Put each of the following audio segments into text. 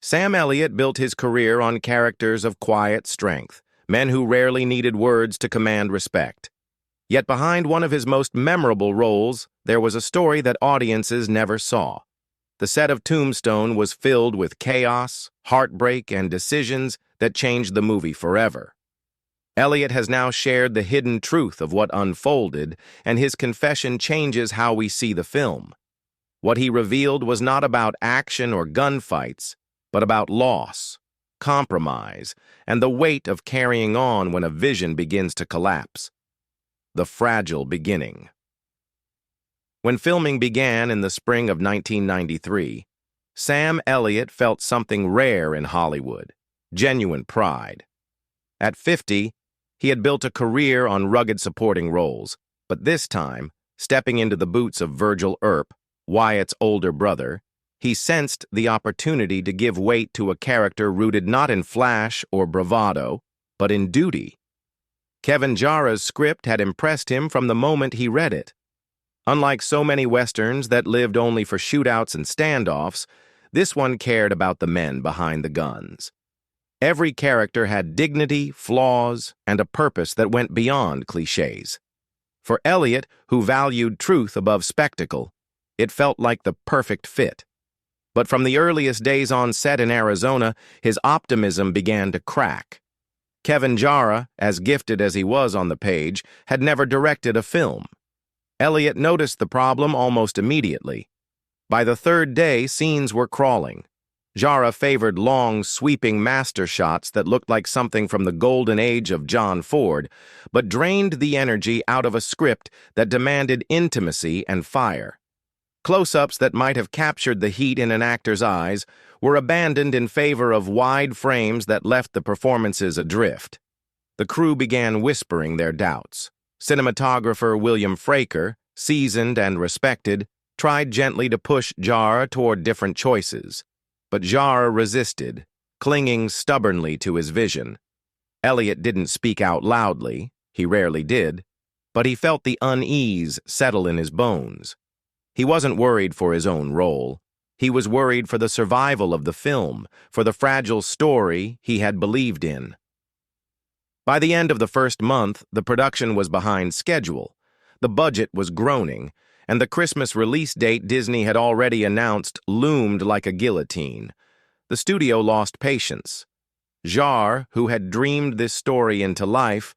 Sam Elliot built his career on characters of quiet strength, men who rarely needed words to command respect. Yet behind one of his most memorable roles, there was a story that audiences never saw. The set of Tombstone was filled with chaos, heartbreak, and decisions that changed the movie forever. Elliot has now shared the hidden truth of what unfolded, and his confession changes how we see the film. What he revealed was not about action or gunfights, but about loss, compromise, and the weight of carrying on when a vision begins to collapse. The fragile beginning. When filming began in the spring of 1993, Sam Elliot felt something rare in Hollywood: genuine pride. At 50, he had built a career on rugged supporting roles, but this time, stepping into the boots of Virgil, Wyatt's older brother, he sensed the opportunity to give weight to a character rooted not in flash or bravado, but in duty. Kevin Jara's script had impressed him from the moment he read it. Unlike so many westerns that lived only for shootouts and standoffs, this one cared about the men behind the guns. Every character had dignity, flaws, and a purpose that went beyond cliches. For Elliot, who valued truth above spectacle, it felt like the perfect fit. But from the earliest days on set in Arizona, his optimism began to crack. Kevin Jara, as gifted as he was on the page, had never directed a film. Elliot noticed the problem almost immediately. By the third day, scenes were crawling. Jara favored long, sweeping master shots that looked like something from the golden age of John Ford, but drained the energy out of a script that demanded intimacy and fire. Close-ups that might have captured the heat in an actor's eyes were abandoned in favor of wide frames that left the performances adrift. The crew began whispering their doubts. Cinematographer William Fraker, seasoned and respected, tried gently to push Jara toward different choices. But Jara resisted, clinging stubbornly to his vision. Elliot didn't speak out loudly, he rarely did, but he felt the unease settle in his bones. He wasn't worried for his own role. He was worried for the survival of the film, for the fragile story he had believed in. By the end of the first month, the production was behind schedule. The budget was groaning, and the Christmas release date Disney had already announced loomed like a guillotine. The studio lost patience. Jara, who had dreamed this story into life,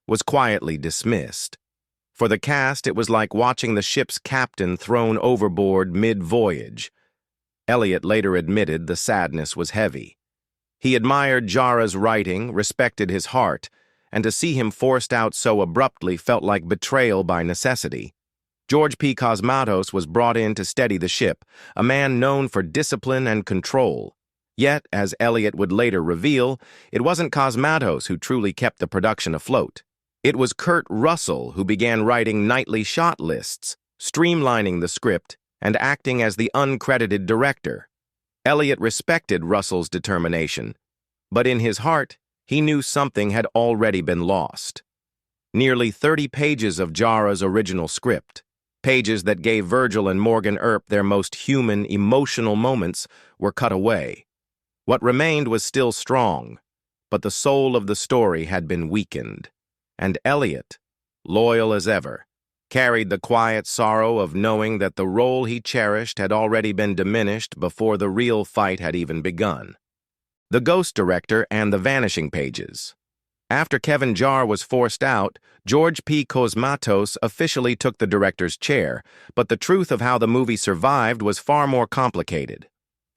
was quietly dismissed. For the cast, it was like watching the ship's captain thrown overboard mid-voyage. Elliot later admitted the sadness was heavy. He admired Jara's writing, respected his heart, and to see him forced out so abruptly felt like betrayal by necessity. George P. Cosmatos was brought in to steady the ship, a man known for discipline and control. Yet, as Elliot would later reveal, it wasn't Cosmatos who truly kept the production afloat. It was Kurt Russell who began writing nightly shot lists, streamlining the script, and acting as the uncredited director. Elliot respected Russell's determination, but in his heart, he knew something had already been lost. Nearly 30 pages of Jara's original script, pages that gave Virgil and Morgan Earp their most human, emotional moments, were cut away. What remained was still strong, but the soul of the story had been weakened. And Elliot, loyal as ever, carried the quiet sorrow of knowing that the role he cherished had already been diminished before the real fight had even begun. The Ghost Director and the Vanishing Pages. After Kevin Jara was forced out, George P. Cosmatos officially took the director's chair, but the truth of how the movie survived was far more complicated.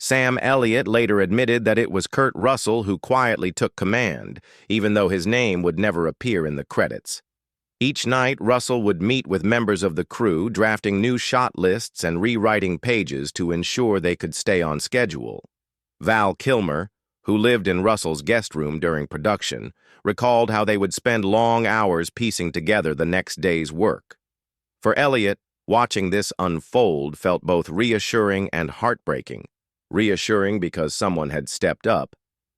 Sam Elliot later admitted that it was Kurt Russell who quietly took command, even though his name would never appear in the credits. Each night, Russell would meet with members of the crew, drafting new shot lists and rewriting pages to ensure they could stay on schedule. Val Kilmer, who lived in Russell's guest room during production, recalled how they would spend long hours piecing together the next day's work. For Elliot, watching this unfold felt both reassuring and heartbreaking. Reassuring because someone had stepped up,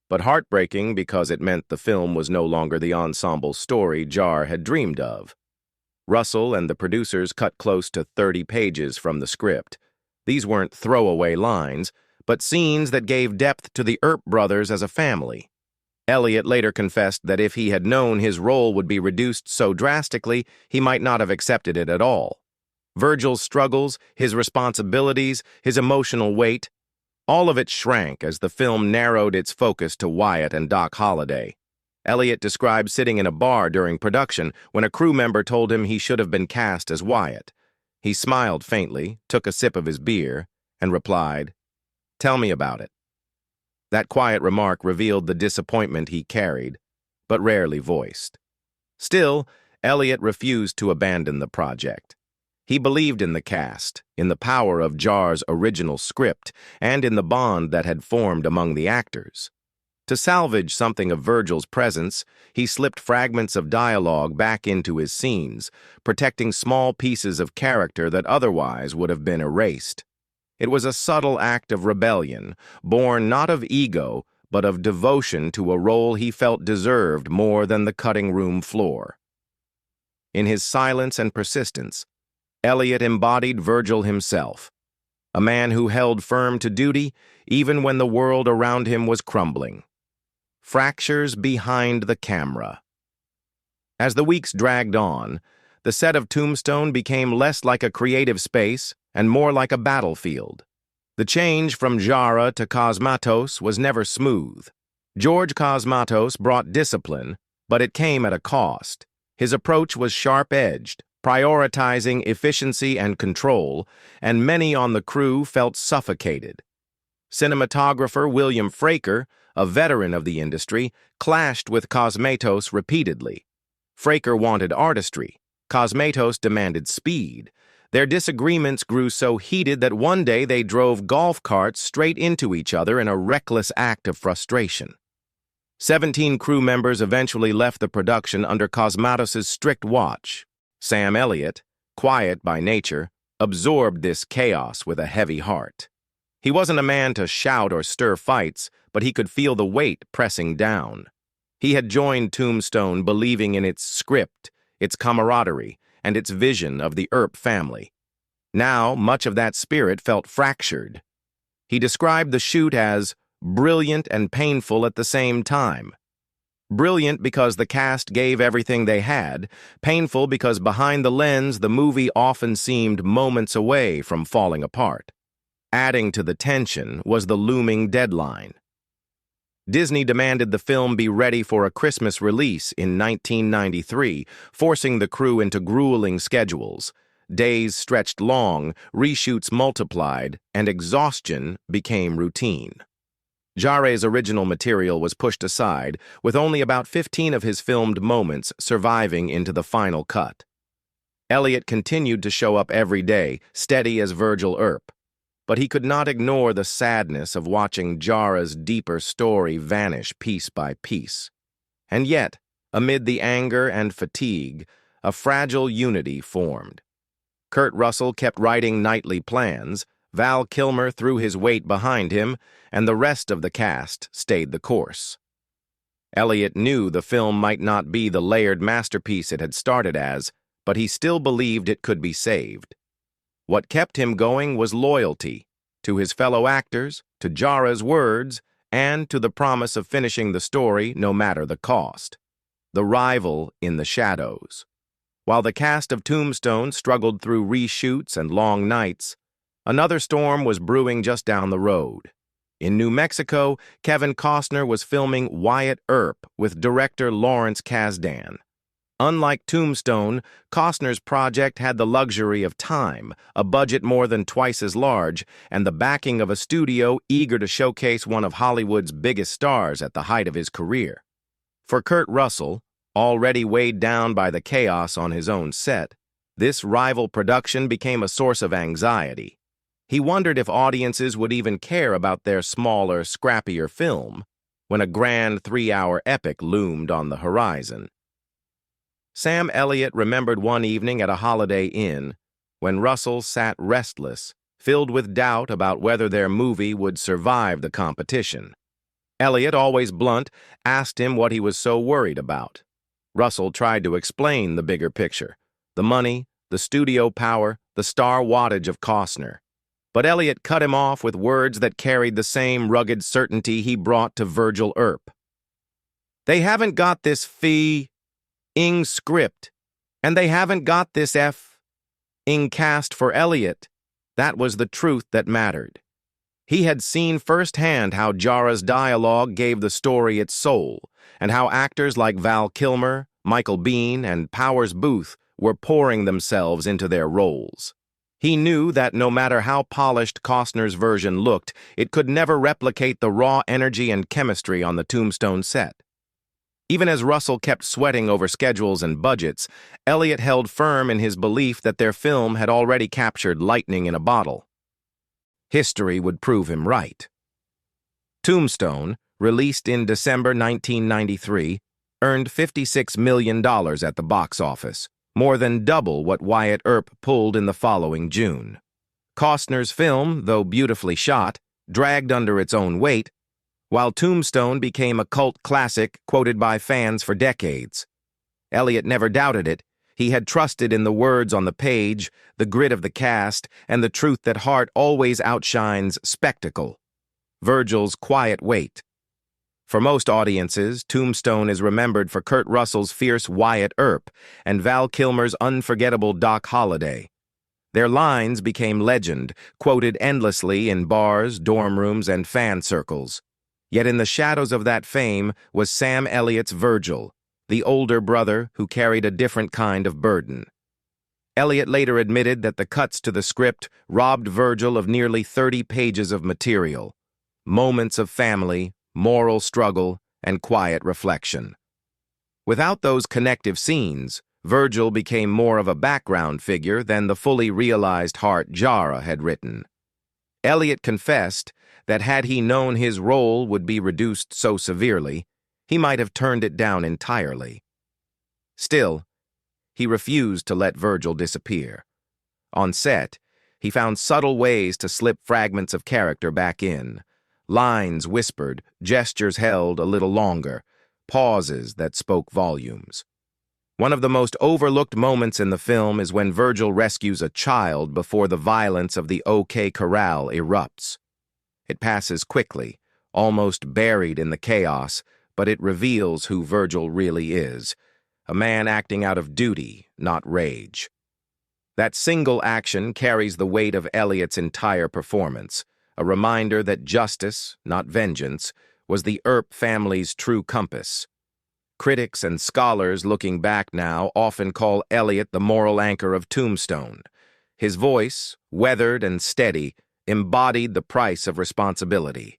but heartbreaking because it meant the film was no longer the ensemble story Jara had dreamed of. Russell and the producers cut close to 30 pages from the script. These weren't throwaway lines, but scenes that gave depth to the Earp brothers as a family. Elliot later confessed that if he had known his role would be reduced so drastically, he might not have accepted it at all. Virgil's struggles, his responsibilities, his emotional weight, all of it shrank as the film narrowed its focus to Wyatt and Doc Holliday. Elliot described sitting in a bar during production when a crew member told him he should have been cast as Wyatt. He smiled faintly, took a sip of his beer, and replied, "Tell me about it." That quiet remark revealed the disappointment he carried, but rarely voiced. Still, Elliot refused to abandon the project. He believed in the cast, in the power of Jar's original script, and in the bond that had formed among the actors. To salvage something of Virgil's presence, he slipped fragments of dialogue back into his scenes, protecting small pieces of character that otherwise would have been erased. It was a subtle act of rebellion, born not of ego, but of devotion to a role he felt deserved more than the cutting room floor. In his silence and persistence, Elliot embodied Virgil himself, a man who held firm to duty even when the world around him was crumbling. Fractures behind the camera. As the weeks dragged on, the set of Tombstone became less like a creative space and more like a battlefield. The change from Jara to Cosmatos was never smooth. George Cosmatos brought discipline, but it came at a cost. His approach was sharp-edged, prioritizing efficiency and control, and many on the crew felt suffocated. Cinematographer William Fraker, a veteran of the industry, clashed with Cosmatos repeatedly. Fraker wanted artistry. Cosmatos demanded speed. Their disagreements grew so heated that one day they drove golf carts straight into each other in a reckless act of frustration. 17 crew members eventually left the production under Cosmatos' strict watch. Sam Elliot, quiet by nature, absorbed this chaos with a heavy heart. He wasn't a man to shout or stir fights, but he could feel the weight pressing down. He had joined Tombstone believing in its script, its camaraderie, and its vision of the Earp family. Now, much of that spirit felt fractured. He described the shoot as brilliant and painful at the same time. Brilliant because the cast gave everything they had, painful because behind the lens the movie often seemed moments away from falling apart. Adding to the tension was the looming deadline. Disney demanded the film be ready for a Christmas release in 1993, forcing the crew into grueling schedules. Days stretched long, reshoots multiplied, and exhaustion became routine. Jare's original material was pushed aside, with only about 15 of his filmed moments surviving into the final cut. Elliot continued to show up every day, steady as Virgil Earp, but he could not ignore the sadness of watching Jara's deeper story vanish piece by piece. And yet, amid the anger and fatigue, a fragile unity formed. Kurt Russell kept writing nightly plans, Val Kilmer threw his weight behind him, and the rest of the cast stayed the course. Elliot knew the film might not be the layered masterpiece it had started as, but he still believed it could be saved. What kept him going was loyalty, to his fellow actors, to Jara's words, and to the promise of finishing the story no matter the cost. The rival in the shadows. While the cast of Tombstone struggled through reshoots and long nights, another storm was brewing just down the road. In New Mexico, Kevin Costner was filming Wyatt Earp with director Lawrence Kasdan. Unlike Tombstone, Costner's project had the luxury of time, a budget more than twice as large, and the backing of a studio eager to showcase one of Hollywood's biggest stars at the height of his career. For Kurt Russell, already weighed down by the chaos on his own set, this rival production became a source of anxiety. He wondered if audiences would even care about their smaller, scrappier film when a grand 3-hour epic loomed on the horizon. Sam Elliot remembered one evening at a Holiday Inn when Russell sat restless, filled with doubt about whether their movie would survive the competition. Elliot, always blunt, asked him what he was so worried about. Russell tried to explain the bigger picture, the money, the studio power, the star wattage of Costner. but Elliot cut him off with words that carried the same rugged certainty he brought to Virgil Earp. They haven't got this fee-ing script, and they haven't got this f-ing cast for Elliot. That was the truth that mattered. He had seen firsthand how Jara's dialogue gave the story its soul, and how actors like Val Kilmer, Michael Biehn, and Powers Booth were pouring themselves into their roles. He knew that no matter how polished Costner's version looked, it could never replicate the raw energy and chemistry on the Tombstone set. Even as Russell kept sweating over schedules and budgets, Elliot held firm in his belief that their film had already captured lightning in a bottle. History would prove him right. Tombstone, released in December 1993, earned $56 million at the box office, more than double what Wyatt Earp pulled in the following June. Costner's film, though beautifully shot, dragged under its own weight, while Tombstone became a cult classic quoted by fans for decades. Elliot never doubted it. He had trusted in the words on the page, the grit of the cast, and the truth that heart always outshines spectacle. Virgil's quiet weight. For most audiences, Tombstone is remembered for Kurt Russell's fierce Wyatt Earp and Val Kilmer's unforgettable Doc Holliday. Their lines became legend, quoted endlessly in bars, dorm rooms, and fan circles. Yet in the shadows of that fame was Sam Elliott's Virgil, the older brother who carried a different kind of burden. Elliot later admitted that the cuts to the script robbed Virgil of nearly 30 pages of material, moments of family, moral struggle, and quiet reflection. Without those connective scenes, Virgil became more of a background figure than the fully realized heart Jara had written. Elliot confessed that had he known his role would be reduced so severely, he might have turned it down entirely. Still, he refused to let Virgil disappear. On set, he found subtle ways to slip fragments of character back in. Lines whispered, gestures held a little longer, pauses that spoke volumes. One of the most overlooked moments in the film is when Virgil rescues a child before the violence of the OK Corral erupts. It passes quickly, almost buried in the chaos, but it reveals who Virgil really is, a man acting out of duty, not rage. That single action carries the weight of Elliot's entire performance, a reminder that justice, not vengeance, was the Earp family's true compass. Critics and scholars looking back now often call Elliot the moral anchor of Tombstone. His voice, weathered and steady, embodied the price of responsibility.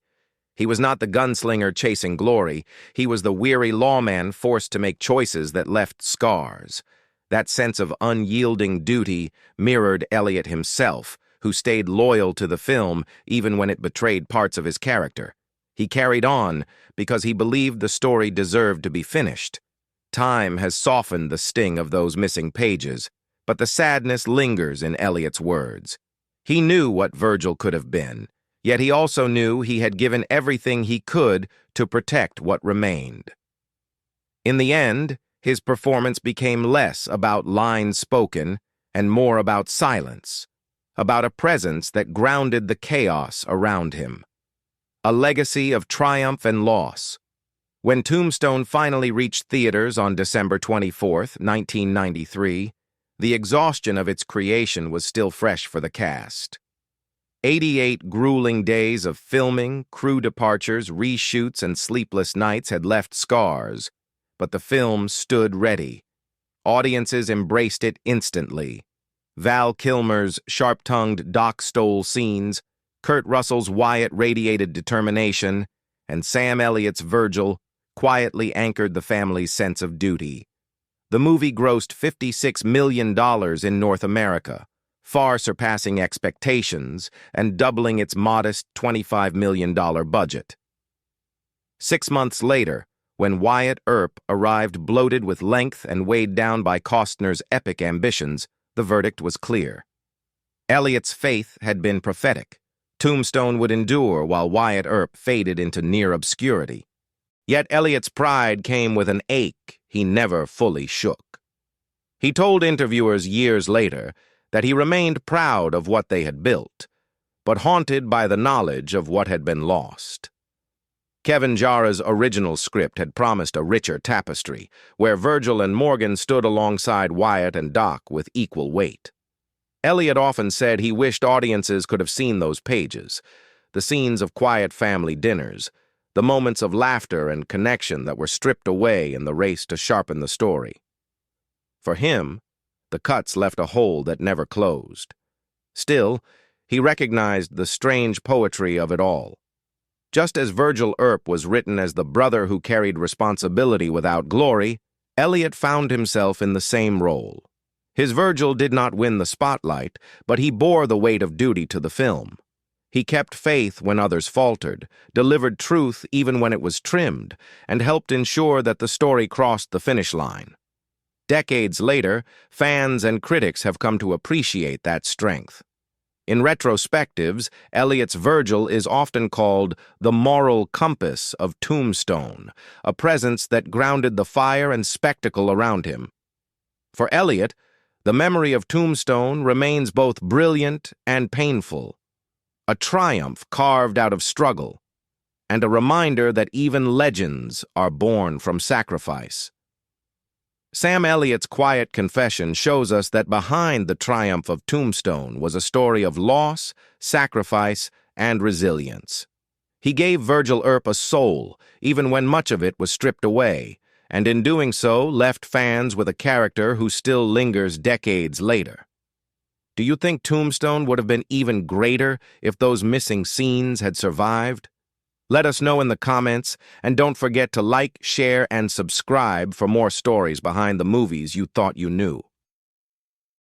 He was not the gunslinger chasing glory. He was the weary lawman forced to make choices that left scars. That sense of unyielding duty mirrored Elliot himself, who stayed loyal to the film even when it betrayed parts of his character. He carried on because he believed the story deserved to be finished. Time has softened the sting of those missing pages, but the sadness lingers in Elliot's words. He knew what Virgil could have been, yet he also knew he had given everything he could to protect what remained. In the end, his performance became less about lines spoken and more about silence, about a presence that grounded the chaos around him. A legacy of triumph and loss. When Tombstone finally reached theaters on December 24, 1993, the exhaustion of its creation was still fresh for the cast. 88 grueling days of filming, crew departures, reshoots, and sleepless nights had left scars, but the film stood ready. Audiences embraced it instantly. Val Kilmer's sharp-tongued Doc Stoll scenes, Kurt Russell's Wyatt radiated determination, and Sam Elliott's Virgil quietly anchored the family's sense of duty. The movie grossed $56 million in North America, far surpassing expectations and doubling its modest $25 million budget. 6 months later, when Wyatt Earp arrived bloated with length and weighed down by Costner's epic ambitions, the verdict was clear. Elliot's faith had been prophetic. Tombstone would endure while Wyatt Earp faded into near obscurity. Yet Elliot's pride came with an ache he never fully shook. He told interviewers years later that he remained proud of what they had built, but haunted by the knowledge of what had been lost. Kevin Jara's original script had promised a richer tapestry, where Virgil and Morgan stood alongside Wyatt and Doc with equal weight. Elliot often said he wished audiences could have seen those pages, the scenes of quiet family dinners, the moments of laughter and connection that were stripped away in the race to sharpen the story. For him, the cuts left a hole that never closed. Still, he recognized the strange poetry of it all. Just as Virgil Earp was written as the brother who carried responsibility without glory, Elliot found himself in the same role. His Virgil did not win the spotlight, but he bore the weight of duty to the film. He kept faith when others faltered, delivered truth even when it was trimmed, and helped ensure that the story crossed the finish line. Decades later, fans and critics have come to appreciate that strength. In retrospectives, Elliot's Virgil is often called the moral compass of Tombstone, a presence that grounded the fire and spectacle around him. For Elliot, the memory of Tombstone remains both brilliant and painful, a triumph carved out of struggle, and a reminder that even legends are born from sacrifice. Sam Elliott's quiet confession shows us that behind the triumph of Tombstone was a story of loss, sacrifice, and resilience. He gave Virgil Earp a soul, even when much of it was stripped away, and in doing so left fans with a character who still lingers decades later. Do you think Tombstone would have been even greater if those missing scenes had survived? Let us know in the comments, and don't forget to like, share, and subscribe for more stories behind the movies you thought you knew.